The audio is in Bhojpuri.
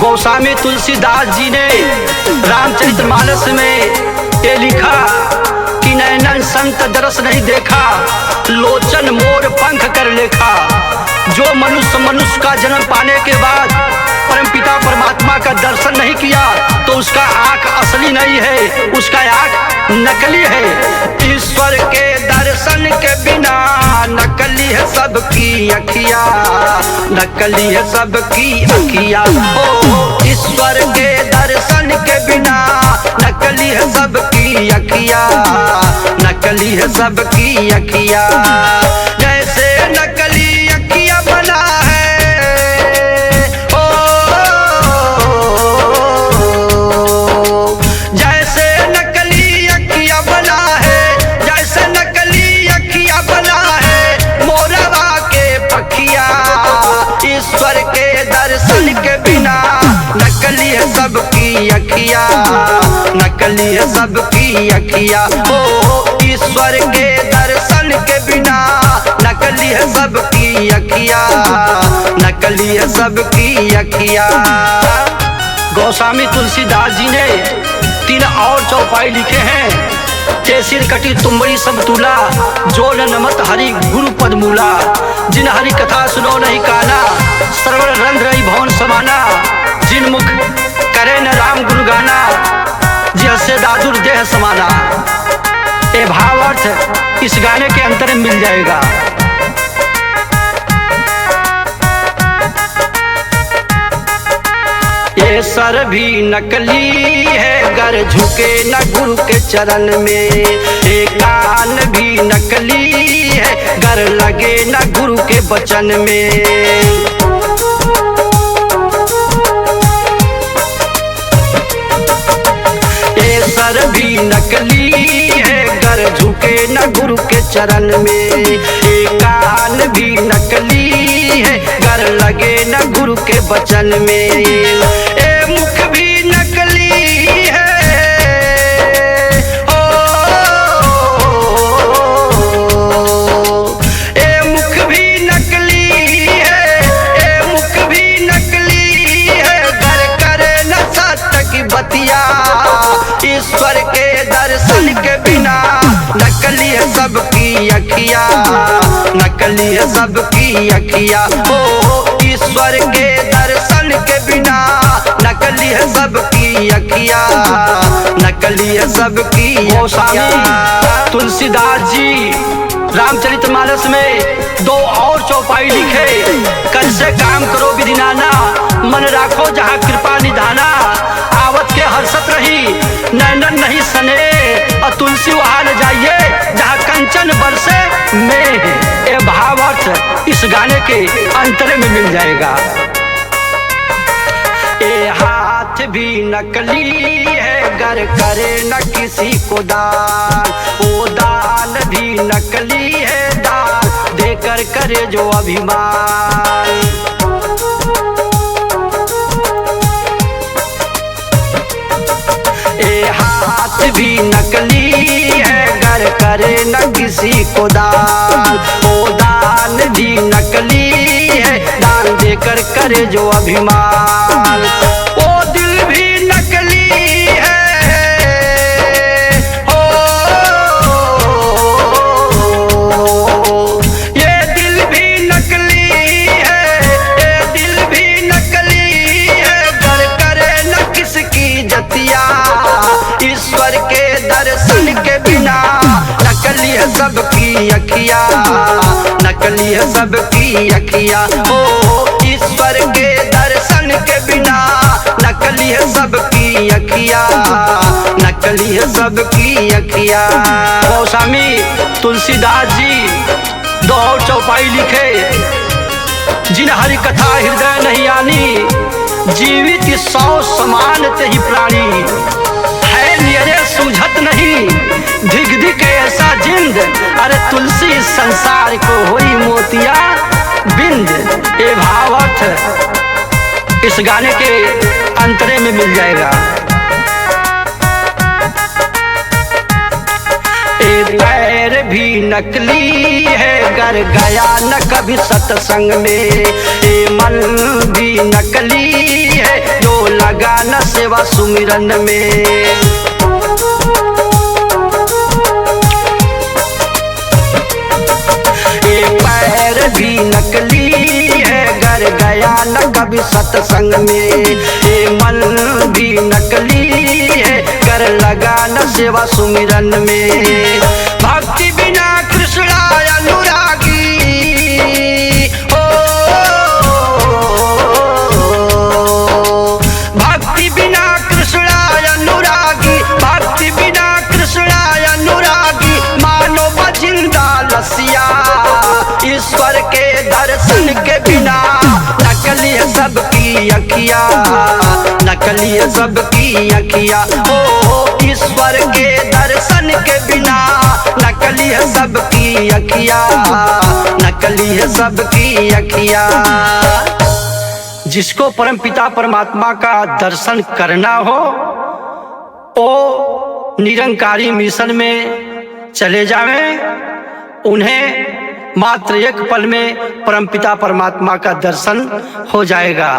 गोस्वामी तुलसीदास जी ने रामचरितमानस में ये लिखा कि नैनन संत दरस नहीं देखा, लोचन मोर पंख कर लेखा। जो मनुष्य का जन्म पाने के बाद परमपिता परमात्मा का दर्शन नहीं किया तो उसका आँख असली नहीं है, उसका आँख नकली है। ईश्वर के दर्शन के बिना नकली है सबकी अखिया, नकली है सबकी अखिया। ओ ईश्वर के दर्शन के बिना नकली है सबकी अखिया, नकली है सबकी अखिया। जैसे नकली अखिया बना है, ओ जैसे नकली अखिया बना है, जैसे नकली अखिया बना है मोरवा के पखिया। ईश्वर के दर्शन के बिना नकली है सबकी अखिया, नकली है सबकी अखिया। ओ ईश्वर के दर्शन के बिना नकली है सबकी अखिया, नकली है सबकी अखिया। गोस्वामी तुलसीदास जी ने 3 और चौपाई लिखे हैं। तेसिर कटी तुम्बड़ी सब तुला, जो न नमत हरि गुरु पद मूला। जिन हरि कथा सुनो नहीं काना, सरवर रंग रही भवन समाना। जिन मुख करे न राम गुरु गाना, जैसे दादुर देह समाना। ये भावार्थ इस गाने के अंतर में मिल जाएगा। ये सर भी नकली है गर झुके न गुरु के चरण में, ये कान भी नकली है गर लगे न गुरु के वचन में। सर भी नकली है गर झुके न गुरु के चरण में, ये कान भी नकली है गर लगे न गुरु के वचन में। ये मुख भी नकली है, ओ ये मुख भी नकली है, ये मुख भी नकली है गर करे न सत्य की बतिया। ईश्वर के दर्शन के बिना नकली है सबकी अखिया, नकली है सबकी अखिया। ओ ईश्वर के दर्शन के बिना नकली है सबकी अखिया, नकली है सबकी। गोस्वामी तुलसीदास जी रामचरितमानस में 2 और चौपाई लिखे। कल से काम करो विधि नाना, मन राखो जहाँ कृपा निधाना। आवत के हर्षत रही नैनन नहीं सने, और तुलसी वहां न जाइए जहाँ कंचन बरसे में। ये भावार्थ इस गाने के अंतर में मिल जाएगा। ये हाथ भी नकली है गर करे न किसी को दान, वो दान भी नकली है दान देकर करे जो अभिमान। हाथ भी नकली है गर करे न किसी को दान, ओ दान भी नकली है दान देकर करे जो अभिमान। ओ दिल भी नकली है, ओ ये दिल भी नकली है, ये दिल भी नकली है गर करे न किसकी जतिया। ईश्वर के दर्शन के बिना नकली है सबकी अखिया, नकली है सबकी अखिया। ओ ईश्वर के दर्शन के बिना नकली है सबकी अखिया, नकली है सबकी अखिया। गोस्वामी तुलसीदास जी 2 और चौपाई लिखे। जिन हरि कथा हृदय नहीं आनी, जीवित 100 समान ते ही प्राणी। नियरे सूझत नहीं धिक धिक ऐसा जिंद, अरे तुलसी संसार को होई मोतिया बिंद। ये भावार्थ इस गाने के अंतरे में मिल जाएगा। ये पैर भी नकली है गर गया न कभी सत्संग में, ये मन भी नकली है जो लगा न सेवा सुमिरन में। पैर भी नकली है गर गया न कभी सत्संग में, ये मन भी नकली है कर लगा न सेवा सुमिरन में। भक्ति बिना कृष्णा अनुरागी हो, भक्ति बिना कृष्णा अनुरागी, भक्ति बिना कृष्णा अनुरागी मानो बजिंदा लसिया। ईश्वर के दर्शन के बिना नकली है सबकी अखिया, नकली है सबकी अखिया। ओ ईश्वर के दर्शन के बिना नकली है सबकी अखिया, नकली है सबकी अखिया। जिसको परमपिता परमात्मा का दर्शन करना हो वो निरंकारी मिशन में चले जावें, उन्हें मात्र एक पल में परमपिता परमात्मा का दर्शन हो जाएगा।